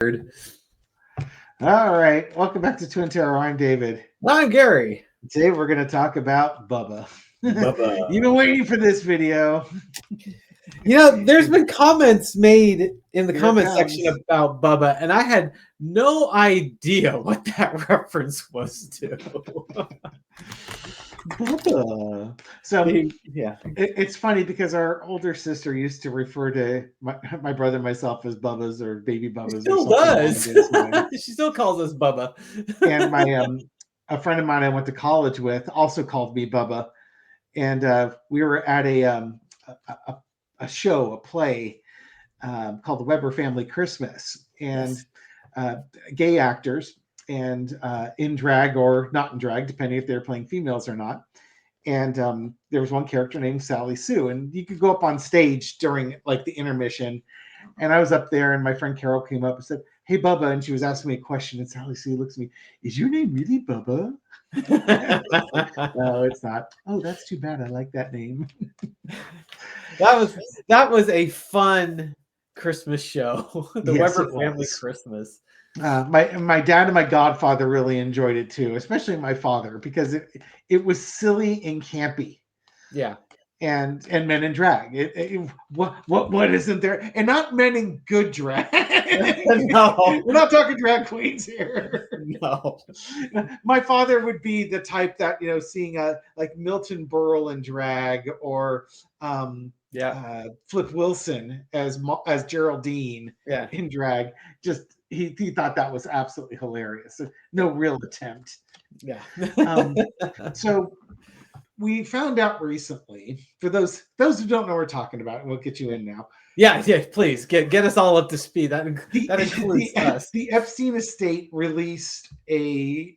All right, welcome back to Twin Terror. I'm David. I'm Gary. Today we're going to talk about Bubba. Bubba. You've been waiting for this video. There's been comments made in the Here it comment section comes. about Bubba, and I had no idea what that reference was to. Bubba. So Yeah. it's funny because our older sister used to refer to my brother and myself as Bubbas or baby Bubbas or Still something along does. those lines. She still calls us Bubba. And my a friend of mine I went to college with also called me Bubba, and we were at a show, a play called the Weber Family Christmas, and gay actors and in drag or not in drag, depending if they're playing females or not. And there was one character named Sally Sue, and you could go up on stage during like the intermission. And I was up there, and my friend Carol came up and said, "Hey, Bubba," and she was asking me a question. And Sally Sue looks at me, "Is your name really Bubba?" No, it's not. Oh, that's too bad. I like that name. That was a fun Christmas show. The Yes, Weber it Family was. Christmas. My dad and my godfather really enjoyed it too, especially my father, because it was silly and campy. Yeah. And men in drag. What isn't there? And not men in good drag. No. We're not talking drag queens here. No. My father would be the type that seeing like Milton Berle in drag or Flip Wilson as Geraldine in drag. Just he thought that was absolutely hilarious. No real attempt. Yeah. So we found out recently, for those who don't know what we're talking about, and we'll get you in now. Yeah, please get us all up to speed. That includes us. The Epstein estate released a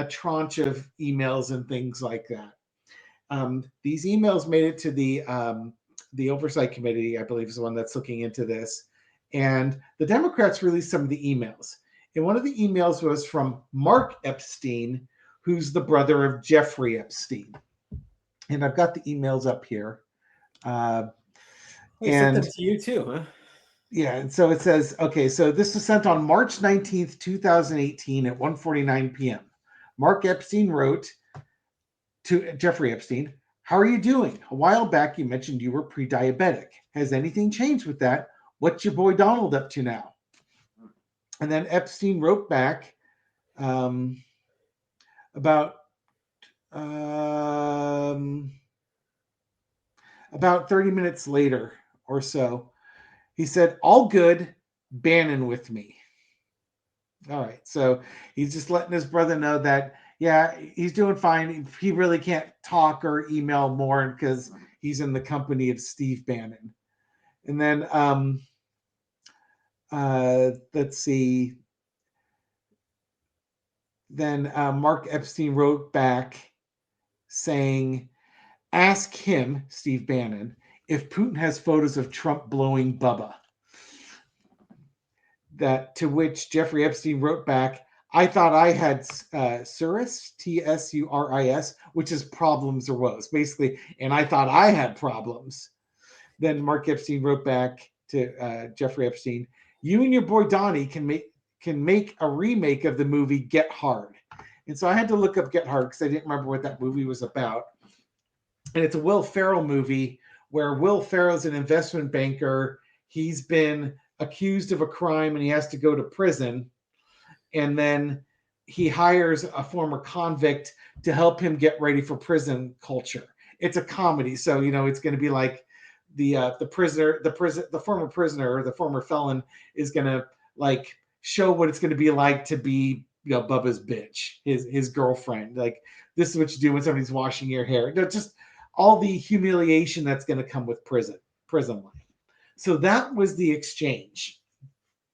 tranche of emails and things like that. These emails made it to the oversight committee, I believe is the one that's looking into this, and the Democrats released some of the emails. And one of the emails was from Mark Epstein, who's the brother of Jeffrey Epstein. And I've got the emails up here. We sent them to you too, huh? Yeah, and so it says, okay, so this was sent on March 19th, 2018 at 1:49 p.m. Mark Epstein wrote to Jeffrey Epstein, "How are you doing? A while back you mentioned you were pre-diabetic. Has anything changed with that? What's your boy Donald up to now?" And then Epstein wrote back about 30 minutes later or so. He said, "All good, Bannon with me." All right. So he's just letting his brother know that, yeah, he's doing fine. He really can't talk or email more because he's in the company of Steve Bannon. And then let's see. Then Mark Epstein wrote back saying, "Ask him, Steve Bannon, if Putin has photos of Trump blowing Bubba." That to which Jeffrey Epstein wrote back, "I thought I had Tsuris, Tsuris, which is problems or woes, basically, and I thought I had problems." Then Mark Epstein wrote back to Jeffrey Epstein, "You and your boy Donnie can make a remake of the movie Get Hard." And so I had to look up Get Hard because I didn't remember what that movie was about. And it's a Will Ferrell movie where Will Ferrell's an investment banker. He's been accused of a crime and he has to go to prison. And then he hires a former convict to help him get ready for prison culture. It's a comedy, so it's going to be like the former prisoner or the former felon is going to like show what it's going to be like to be Bubba's bitch, his girlfriend. Like, this is what you do when somebody's washing your hair. Just all the humiliation that's going to come with prison life. So that was the exchange.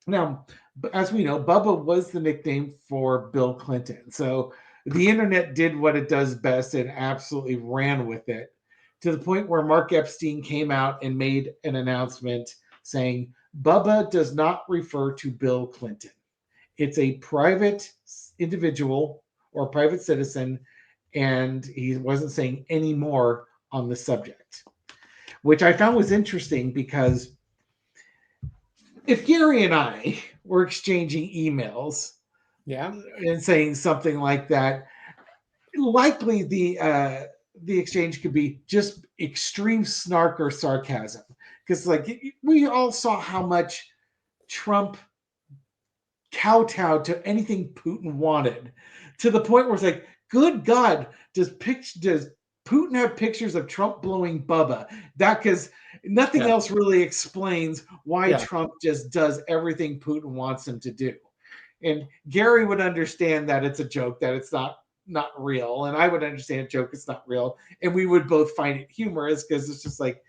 Now, as we know, Bubba was the nickname for Bill Clinton. So the internet did what it does best and absolutely ran with it, to the point where Mark Epstein came out and made an announcement saying, "Bubba does not refer to Bill Clinton. It's a private individual or private citizen," and he wasn't saying any more on the subject, which I found was interesting because if Gary and I were exchanging emails Yeah. and saying something like that, likely the exchange could be just extreme snark or sarcasm, because like we all saw how much Trump kowtowed to anything Putin wanted, to the point where it's like, good God, does Putin have pictures of Trump blowing Bubba? That, because nothing Yeah. else really explains why Yeah. Trump just does everything Putin wants him to do. And Gary would understand that it's a joke, that it's not real, and I would understand a joke, it's not real, and we would both find it humorous because it's just like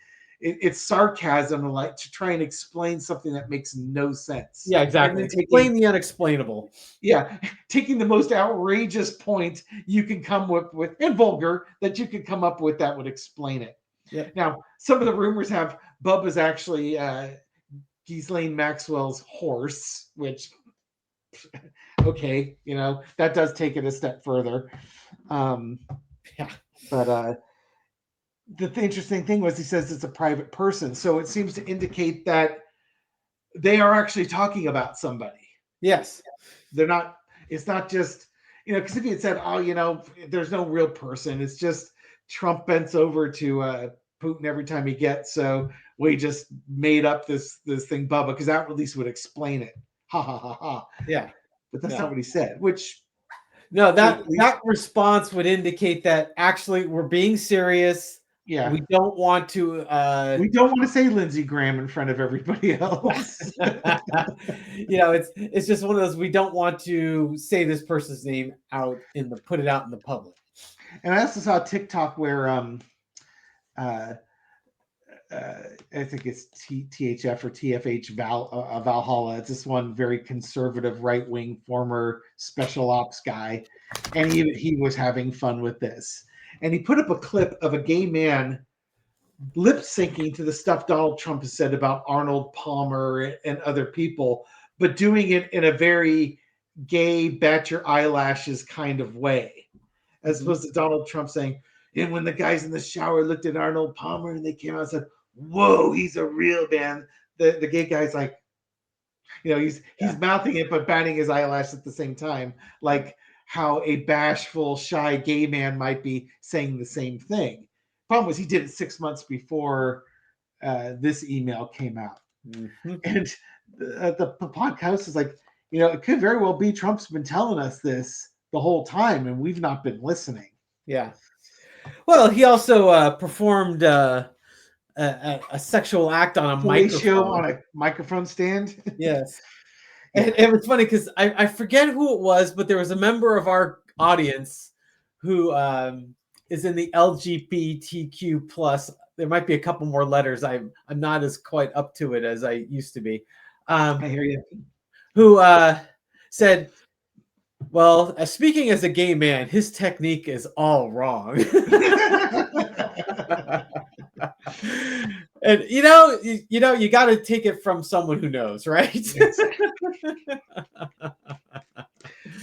it's sarcasm, like to try and explain something that makes no sense, Yeah, and exactly. then Explain the unexplainable. yeah, taking the most outrageous point you can come up with, and vulgar, that you could come up with, that would explain it. Yep. Now, some of the rumors have Bubba's actually Ghislaine Maxwell's horse, which, okay, that does take it a step further. Um, Yeah. but the interesting thing was, he says it's a private person, so it seems to indicate that they are actually talking about somebody. Yes. They're not. It's not just, because if you had said, oh, there's no real person, it's just Trump bends over to Putin every time he gets, so we just made up this thing, Bubba, because that at least would explain it. Ha ha ha ha. Yeah. But that's No. not what he said. Which, No, at that least, that response would indicate that actually we're being serious. yeah, We don't want to we don't want to say Lindsey Graham in front of everybody else. it's just one of those, we don't want to say this person's name put it out in the public. And I also saw a TikTok where uh, I think it's THF or TFH Valhalla. It's this one very conservative, right wing, former special ops guy, and he was having fun with this, and he put up a clip of a gay man lip syncing to the stuff Donald Trump has said about Arnold Palmer and other people, but doing it in a very gay, bat your eyelashes kind of way, as opposed to Donald Trump saying, and when the guys in the shower looked at Arnold Palmer and they came out and said, whoa, he's a real man. The gay guy's like, he's mouthing it but batting his eyelash at the same time, like how a bashful, shy gay man might be saying the same thing. Problem was, he did it 6 months before this email came out. Mm-hmm. And the podcast is like, it could very well be Trump's been telling us this the whole time and we've not been listening. Yeah. Well, he also performed a sexual act on a Fellatio microphone. on a microphone stand. Yes. Yeah. And it was funny because I forget who it was, but there was a member of our audience who is in the LGBTQ plus. There might be a couple more letters. I'm not as quite up to it as I used to be. I hear you. Who said, well, speaking as a gay man, his technique is all wrong. And you got to take it from someone who knows, right?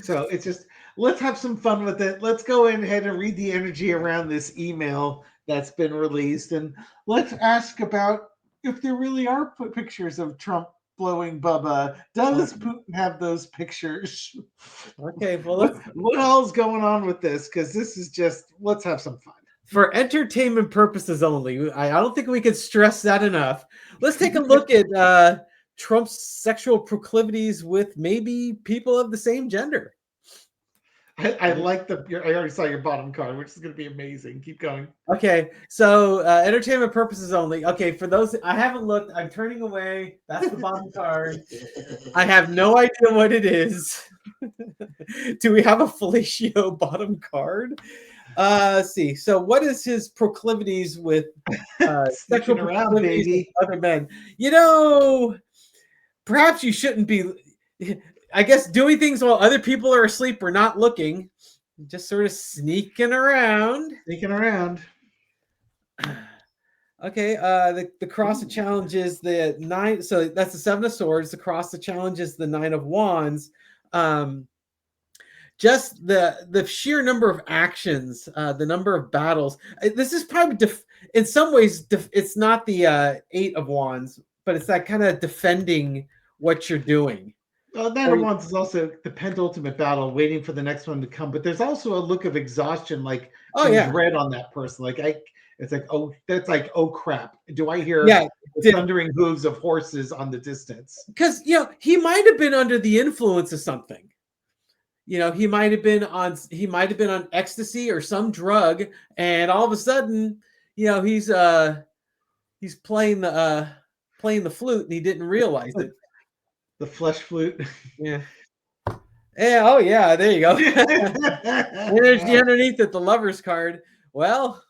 So it's just, let's have some fun with it. Let's go ahead and read the energy around this email that's been released, and let's ask about if there really are pictures of Trump blowing Bubba. Does Putin have those pictures? Okay, well, what all's going on with this? Because this is just, let's have some fun. For entertainment purposes only. I don't think we could stress that enough. Let's take a look at Trump's sexual proclivities with maybe people of the same gender. I like I already saw your bottom card, which is going to be amazing. Keep going. Okay, so entertainment purposes only. Okay, for those, I haven't looked. I'm turning away. That's the bottom card. I have no idea what it is. Do we have a fellatio bottom card? Let's see. So, what is his proclivities with sexual around, proclivities baby. with other men? Perhaps you shouldn't be, I guess, doing things while other people are asleep or not looking. Just sort of sneaking around. Okay. The cross of challenge is the 9. So that's the 7 of swords. The cross of challenge is the 9 of wands. Just the sheer number of actions, the number of battles. This is probably in some ways it's not the 8 of wands, but it's that kind of defending what you're doing. Well, Nine Or of Wands is also the penultimate battle, waiting for the next one to come. But there's also a look of exhaustion, like oh and yeah, dread on that person. It's like, oh, that's like, oh crap! Do I hear yeah. the Did thundering hooves of horses on the distance? because he might have been under the influence of something. He might have been on ecstasy or some drug, and all of a sudden, he's playing the flute, and he didn't realize it. The flesh flute. Yeah. Yeah. Oh yeah. There you go. And there's the underneath it, the lover's card. Well,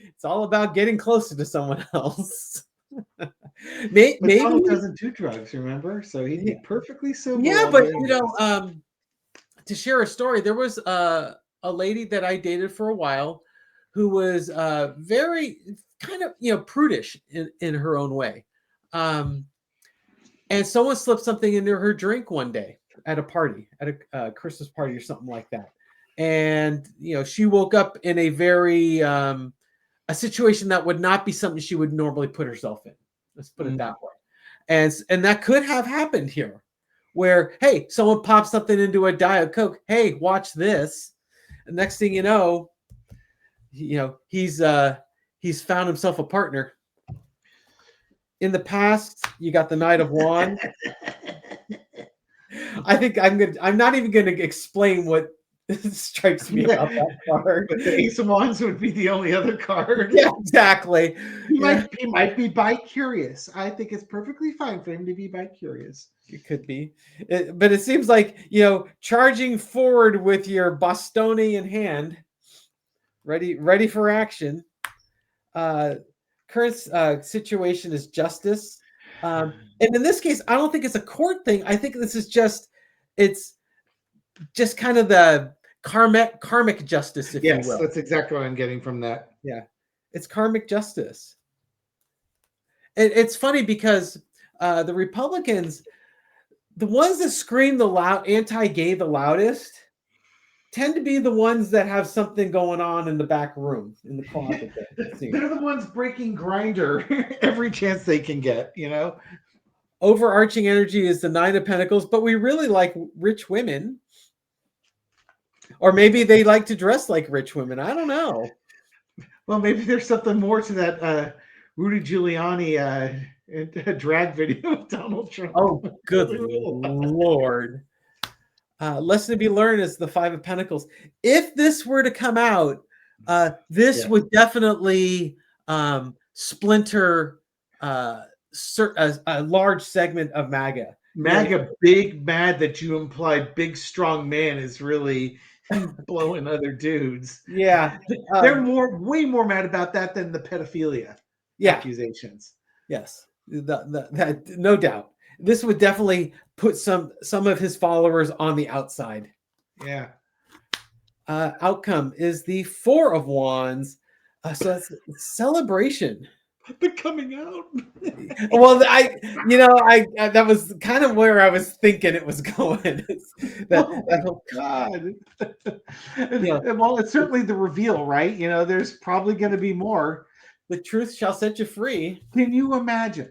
it's all about getting closer to someone else. But Maybe. Donald doesn't do drugs, remember? So he'd be perfectly sober Yeah, all but doing this. to share a story, there was a lady that I dated for a while who was very kind of prudish in her own way, and someone slipped something into her drink one day at a party, at a Christmas party or something like that, and she woke up in a very a situation that would not be something she would normally put herself in. Let's put it that way, and that could have happened here where, hey, someone pops something into a Diet Coke. Hey, watch this. And next thing you know, he's found himself a partner. In the past, you got the Knight of Wands. I think I'm not even gonna explain what strikes me about that card. But the Ace of Wands would be the only other card. Yeah, exactly. He might be bi-curious. I think it's perfectly fine for him to be bi-curious. It could be, but it seems like charging forward with your bastoni in hand, ready for action. Current situation is justice, and in this case, I don't think it's a court thing. I think this is it's just kind of the karmic justice, if you will. That's exactly what I'm getting from that. Yeah, it's karmic justice. It's funny because the Republicans, the ones that scream the anti-gay the loudest, tend to be the ones that have something going on in the back room, in the closet. They're the ones breaking Grindr every chance they can get. Overarching energy is the Nine of Pentacles, but we really like rich women. Or maybe they like to dress like rich women. I don't know. Well, maybe there's something more to that Rudy Giuliani drag video of Donald Trump. Oh, good Lord. Lesson to be learned is the Five of Pentacles. If this were to come out, this would definitely splinter a large segment of MAGA. MAGA, big mad that you implied big strong man is really blowing other dudes. Yeah. They're way more mad about that than the pedophilia accusations. Yes. That no doubt. This would definitely put some of his followers on the outside. Yeah. Outcome is the Four of Wands. So that's celebration. The coming out. Well, I that was kind of where I was thinking it was going. God. Well, it's certainly the reveal, right? There's probably going to be more. The truth shall set you free. Can you imagine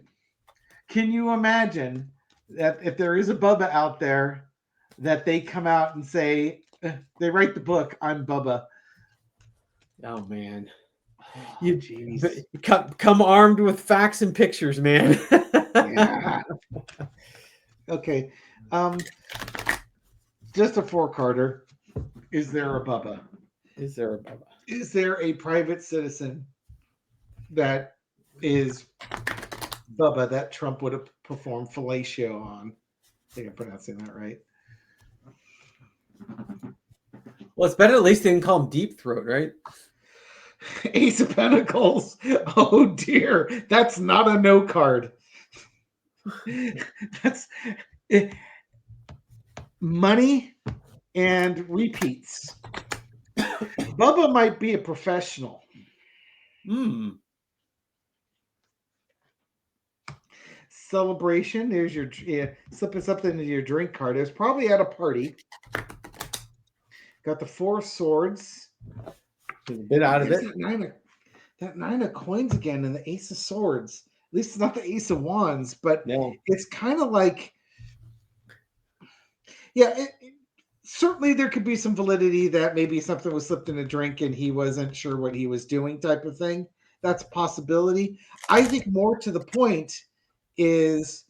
that if there is a Bubba out there, that they come out and say, they write the book, I'm Bubba. Oh, man. You come armed with facts and pictures, man. Yeah. Okay. Just a 4-carder. Is there a Bubba? Is there a Bubba? Is there a private citizen that is Bubba that Trump would have performed fellatio on? I think I'm pronouncing that right. Well, it's better at least they didn't call him Deep Throat, right? Ace of Pentacles. Oh dear, that's not a no card. That's money and repeats. Bubba might be a professional. Celebration. There's your slipping something into your drink card. It was probably at a party. Got the Four of Swords. A bit out of it. That nine of coins again and the Ace of Swords. least it's not the Ace of Wands, but Yeah. it's kind of like, yeah, certainly there could be some validity that maybe something was slipped in a drink and he wasn't sure what he was doing, type of thing. That's a possibility. I think more to the point is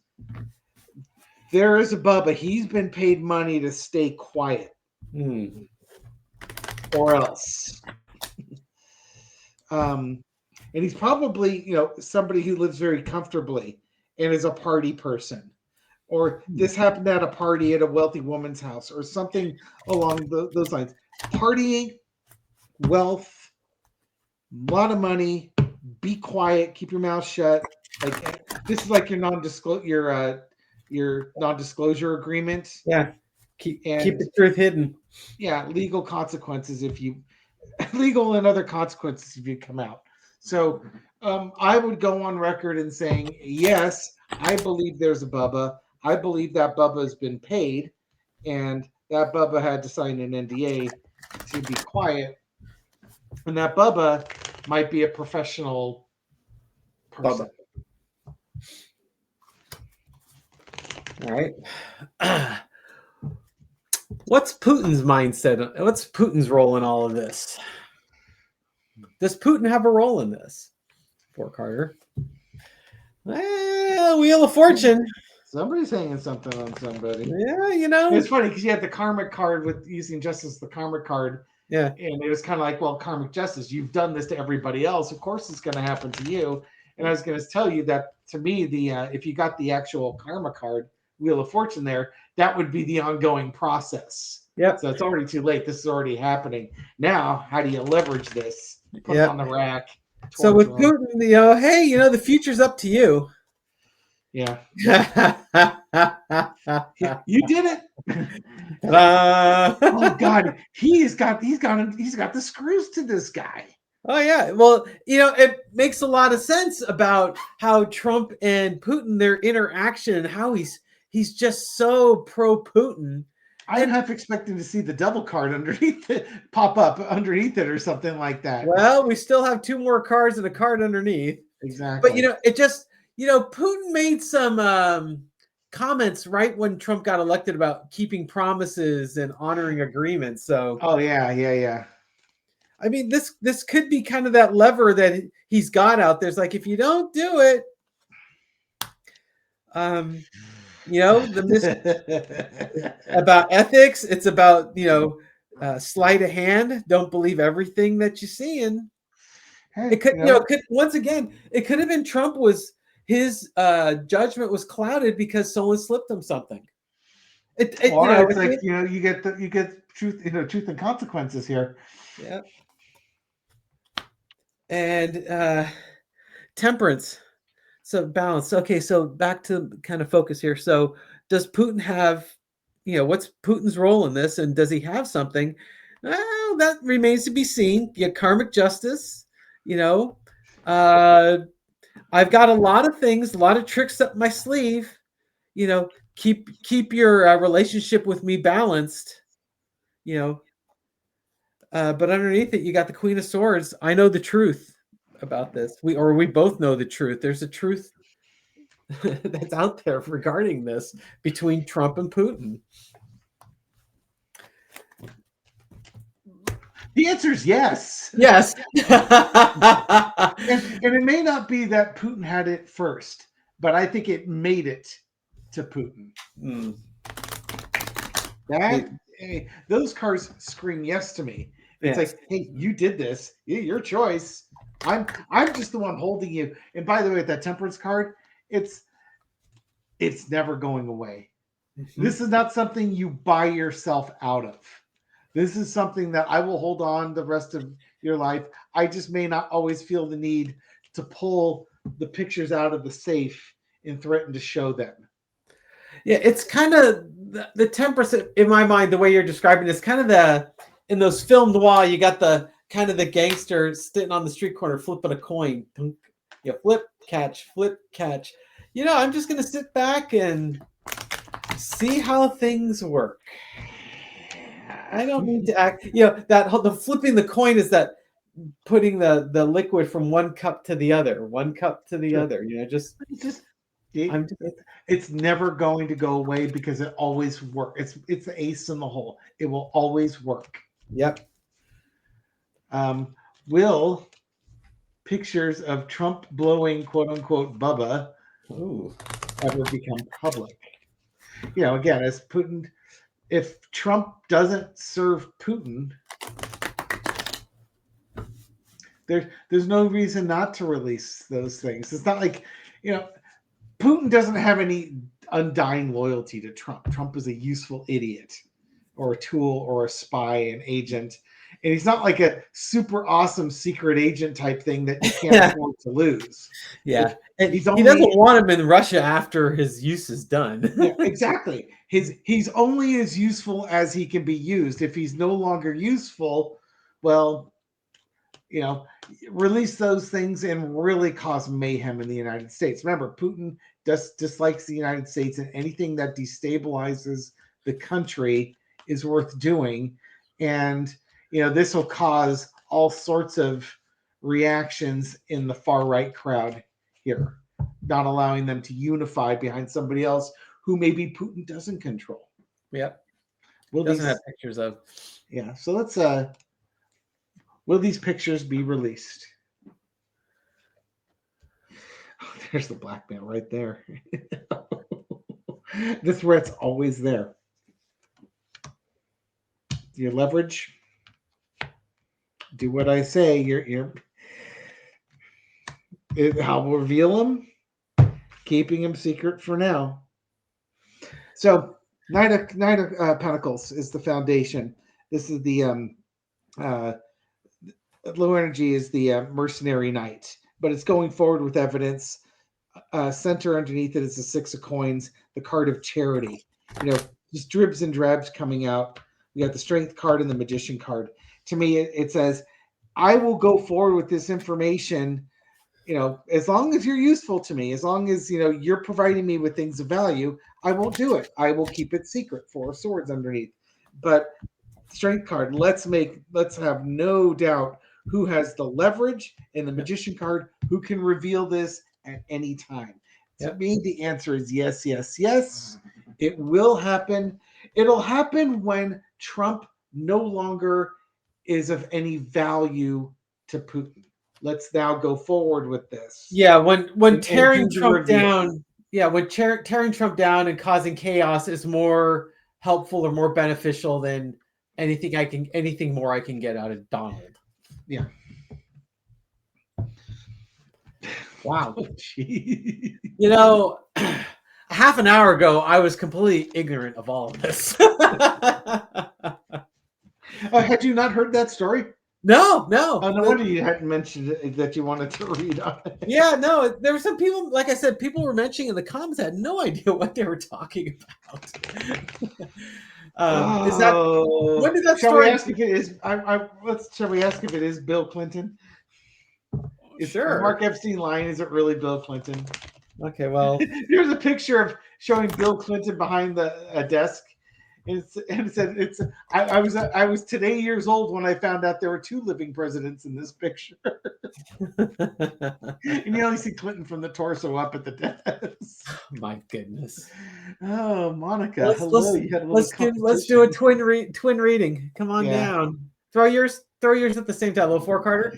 there is a Bubba. He's been paid money to stay quiet, or else. Um, and he's probably, somebody who lives very comfortably and is a party person, or this happened at a party at a wealthy woman's house, or something along those lines. Partying, wealth, a lot of money. Be quiet. Keep your mouth shut. Like, this is like your non-disclosure agreement, Yeah. Keep and the truth hidden. yeah, legal consequences if you legal and other consequences if you come out. So I would go on record in saying, yes, I believe there's a Bubba. I believe that Bubba has been paid, and that Bubba had to sign an NDA to be quiet, and that Bubba might be a professional person. Bubba. All right. What's Putin's mindset? What's Putin's role in all of this? Does Putin have a role in this? Poor Carter. Well, Wheel of Fortune. Somebody's hanging something on somebody. Yeah, It's funny because you had the karmic card with using justice, the karmic card. Yeah. And it was kind of like, well, karmic justice, you've done this to everybody else. Of course it's going to happen to you. And I was going to tell you that, to me, the if you got the actual karma card, Wheel of Fortune there, that would be the ongoing process. Yep. So it's already too late. This is already happening. Now, how do you leverage this? Put it on the rack. So with Putin, hey, the future's up to you. Yeah. You did it. Oh God, he's got the screws to this guy. Oh yeah. Well, it makes a lot of sense about how Trump and Putin, their interaction, and how he's just so pro Putin. I'm half expecting to see the devil card underneath it pop up underneath it or something like that. Well, we still have 2 more cards and a card underneath. Exactly. But it just Putin made some comments right when Trump got elected about keeping promises and honoring agreements. So oh yeah. I mean, this could be kind of that lever that he's got out there. It's like, if you don't do it, about ethics, it's about sleight of hand. Don't believe everything that you see, and it could once again, it could have been Trump was his judgment was clouded because someone slipped him something. It's like you get truth and consequences here. Yeah. And temperance. So balance. Okay, so back to kind of focus here. So does Putin have, what's Putin's role in this? And does he have something? Well, that remains to be seen. Get karmic justice. I've got a lot of things, a lot of tricks up my sleeve. Keep your relationship with me balanced. But underneath it, you got the Queen of Swords. I know the truth about this. We both know the truth. There's a truth that's out there regarding this between Trump and Putin. The answer is yes. Yes. and it may not be that Putin had it first, but I think it made it to Putin. Those cards scream yes to me. It's like, hey, you did this. Your choice. I'm just the one holding you. And by the way, with that temperance card, it's never going away. Mm-hmm. This is not something you buy yourself out of. This is something that I will hold on the rest of your life. I just may not always feel the need to pull the pictures out of the safe and threaten to show them. Yeah, it's kind of the temperance in my mind, the way you're describing this, kind of in those film noir, you got the kind of the gangster sitting on the street corner flipping a coin. Flip, catch, flip, catch. I'm just going to sit back and see how things work. I don't need to act. The flipping the coin is that putting the liquid from one cup to the other, one cup to the Sure. other. Just It's just I'm it, just it's never going to go away because it always works. It's the ace in the hole. It will always work. yep. Um, will pictures of Trump blowing quote unquote Bubba Ooh. ever become public? Again, as Putin, if Trump doesn't serve Putin, there's no reason not to release those things. It's not like, you know, Putin doesn't have any undying loyalty to Trump. Trump is a useful idiot or a tool or a spy, an agent. And he's not like a super awesome secret agent type thing that you can't afford to lose. Yeah. Like And he's he doesn't only want him in Russia after his use is done. yeah, exactly. He's only as useful as he can be used. If he's no longer useful, well, you know, release those things and really cause mayhem in the United States. Remember, Putin dislikes the United States, and anything that destabilizes the country is worth doing. And this will cause all sorts of reactions in the far right crowd here, not allowing them to unify behind somebody else who maybe Putin doesn't control. Yep. Will Doesn't have these? pictures of. Yeah. So let's. Will these pictures be released? Oh, there's the blackmail right there. The threat's always there. Your leverage. Do what I say. I'll reveal them, keeping them secret for now. So Knight of Pentacles is the foundation. This is the uh, low energy is the mercenary knight, but it's going forward with evidence. Center underneath it is the Six of Coins, the card of charity. Just dribs and drabs coming out. We got the Strength card and the Magician card. To me, it says, I will go forward with this information, as long as you're useful to me, as long as, you're providing me with things of value, I won't do it. I will keep it secret. Four of Swords underneath. But Strength card, let's have no doubt who has the leverage, and the Magician card, who can reveal this at any time. To me, the answer is yes, yes, yes. It will happen. It'll happen when Trump no longer is of any value to Putin. Let's now go forward with this. Yeah, when And tearing do the Trump reveal. down, yeah, when tearing Trump down and causing chaos is more helpful or more beneficial than anything more I can get out of Donald. Yeah. Wow. Oh, gee. Half an hour ago, I was completely ignorant of all of this. Had you not heard that story? No. Oh, no wonder you hadn't mentioned it, that you wanted to read on it. Yeah, no, there were some people, like I said, people were mentioning in the comments, I had no idea what they were talking about. Is that, when did that shall we story? ask if it is? Shall we ask if it is Bill Clinton? Is Mark Sure. Epstein lying? Is it really Bill Clinton? Okay, well, There's a picture of showing Bill Clinton behind a desk, and it said it's. I was today years old when I found out there were two living presidents in this picture, and you only see Clinton from the torso up at the desk. my goodness. Oh, Monica, hello. You had a little Let's do a competition. twin reading. Come on Yeah. down. Throw yours at the same time. Little four Carter.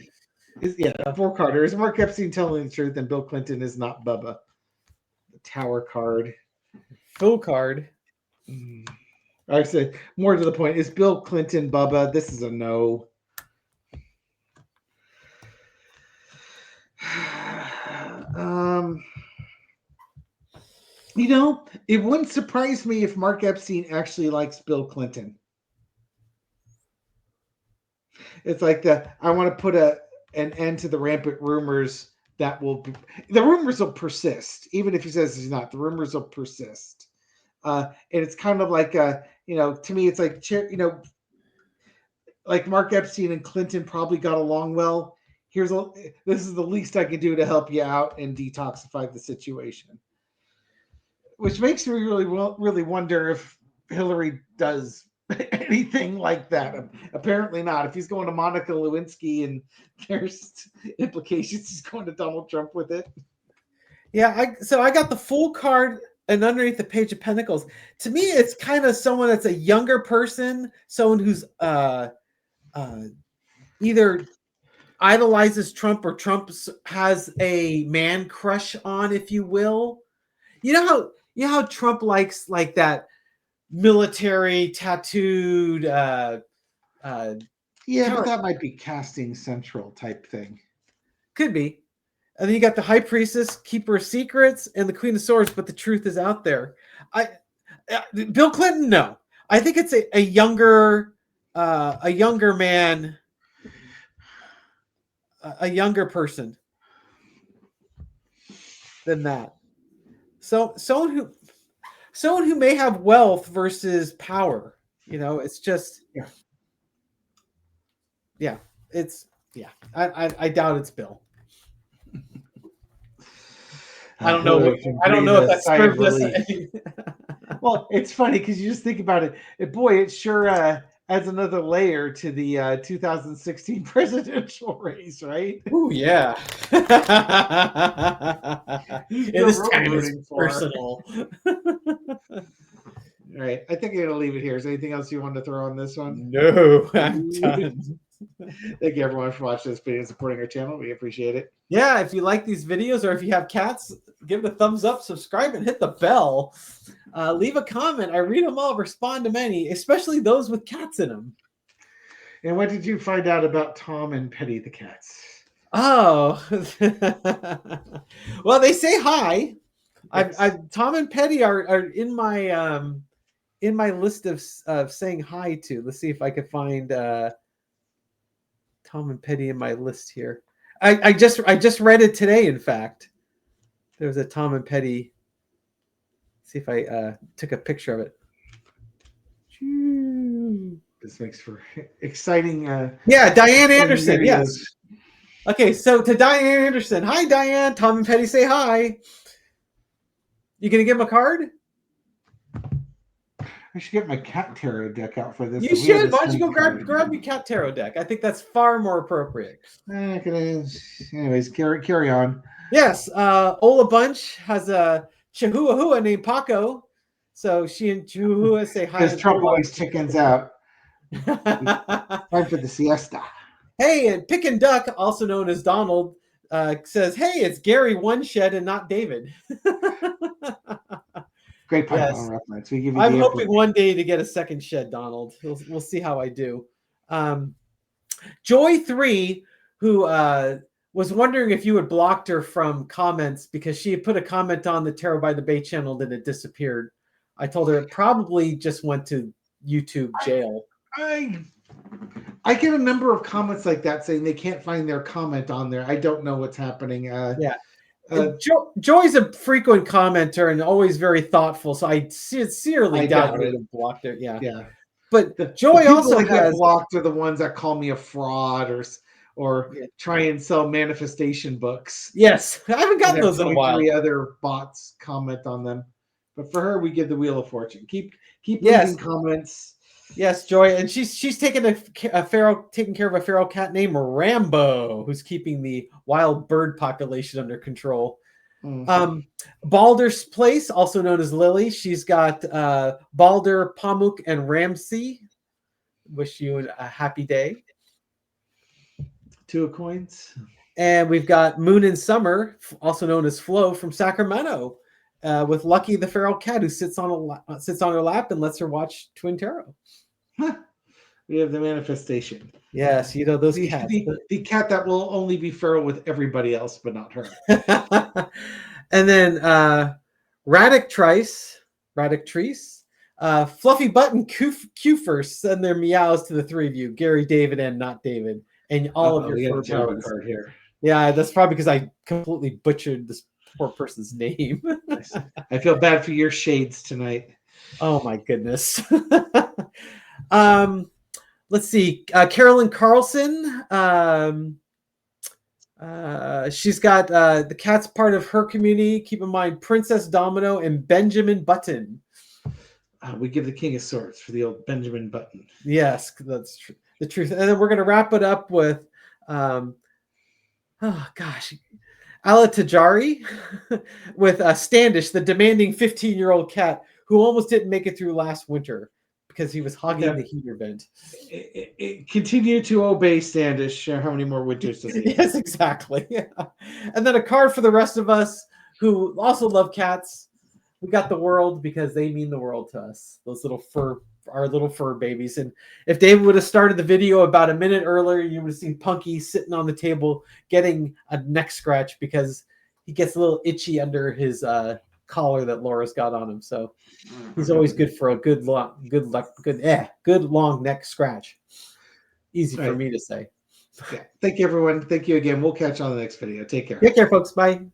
Four Carter. Is Mark Epstein telling the truth, and Bill Clinton is not Bubba? The Tower card. Full card. I said more to the point. Is Bill Clinton Bubba? This is a no. It wouldn't surprise me if Mark Epstein actually likes Bill Clinton. It's like I want to put an end to the rampant rumors that the rumors will persist, even if he says he's not. The rumors will persist, and it's kind of like to me, it's like like Mark Epstein and Clinton probably got along well. This is the least I can do to help you out and detoxify the situation, which makes me really wonder if Hillary does anything like that. Apparently not. If he's going to Monica Lewinsky and there's implications he's going to Donald Trump with it. Yeah, so I got the full card, and underneath the Page of Pentacles. To me, it's kind of someone that's a younger person, someone who's either idolizes Trump or Trump has a man crush on, if you will. You know how Trump likes like that military tattooed Yeah, kind but of that might be casting central type thing. could be. And then you got the High Priestess, Keeper of Secrets, and the Queen of Swords, but the truth is out there. Bill Clinton, no. I think it's a younger man, a younger person than that. So someone who may have wealth versus power. It's just yeah, it's yeah. I doubt it's Bill. I don't know. I don't know if that served us. Well, it's funny because you just think about it. Boy, it sure adds another layer to the 2016 presidential race, right? Oh yeah. Who's Yeah, Bill this really time is rooting for? personal. All right, I think I'm gonna leave it here. Is there anything else you want to throw on this one? No, I'm done. Thank you everyone for watching this video and supporting our channel. We appreciate it. Yeah, if you like these videos or if you have cats, give it a thumbs up, subscribe, and hit the bell. Leave a comment. I read them all, respond to many, especially those with cats in them. And what did you find out about Tom and Petty the cats? Oh, well, they say hi. Yes. Tom and Petty are in my list of saying hi to. Let's see if I can find Tom and Petty in my list here. I just read it today. In fact, there was a Tom and Petty. Let's see if I took a picture of it. This makes for exciting. Yeah, Diane Anderson. Videos. Yes. Okay, so to Diane Anderson. Hi, Diane. Tom and Petty say hi. You gonna give him a card? I should get my cat tarot deck out for this. You should. Why don't you go grab your cat tarot deck? I think that's far more appropriate. Anyways, carry on. Yes, Ola Bunch has a Chihuahua named Paco. So she and Chihuahua say hi. Because Trump always chickens out. Time for the siesta. Hey, and Pick and Duck, also known as Donald, says, "Hey, it's Gary One Shed and not David." Great Python reference. We give you. I'm hoping one day to get a second shed, Donald. We'll see how I do. Joy3, who was wondering if you had blocked her from comments because she had put a comment on the Tarot by the Bay channel and it disappeared. I told her it probably just went to YouTube jail. I get a number of comments like that saying they can't find their comment on there. I don't know what's happening. Yeah. Joy's a frequent commenter and always very thoughtful, so I sincerely doubt it. Blocked her. Yeah. But Joy the also that get blocked are the ones that call me a fraud or try and sell manifestation books. Yes, I haven't gotten those in a while. 3 other bots comment on them, but for her, we give the Wheel of Fortune. Keep leaving comments. Yes, Joy, and she's taking taking care of a feral cat named Rambo, who's keeping the wild bird population under control. Mm-hmm. Balder's Place, also known as Lily, she's got Balder, Pamuk, and Ramsey. Wish you a happy day. 2 of coins. And we've got Moon and Summer, also known as Flo, from Sacramento, with Lucky the feral cat who sits on her lap and lets her watch Twin Tarot. We have the manifestation. Yes, those cats. The cat that will only be feral with everybody else, but not her. And then Radic Trice, Fluffy Button, Q send their meows to the 3 of you, Gary, David, and not David, and all of your tarot card here. Yeah, that's probably because I completely butchered this poor person's name. I feel bad for your shades tonight. Oh my goodness. Let's see. Carolyn Carlson. She's got the cat's part of her community. Keep in mind Princess Domino and Benjamin Button. We give the King of Swords for the old Benjamin Button. Yes, that's true. The truth. And then we're going to wrap it up with, oh gosh, Ala Tajari with Standish, the demanding 15-year-old cat who almost didn't make it through last winter because he was hogging the heater vent. Continue to obey Standish. How many more winters does he have? Yes, exactly. Yeah. And then a card for the rest of us who also love cats. We got the world because they mean the world to us. Those our little fur babies. And if David would have started the video about a minute earlier, you would have seen Punky sitting on the table getting a neck scratch because he gets a little itchy under his collar that Laura's got on him. So he's always good for a good long neck scratch. Easy for me to say. Yeah. Thank you, everyone. Thank you again. We'll catch you on the next video. Take care. Take care, folks. Bye.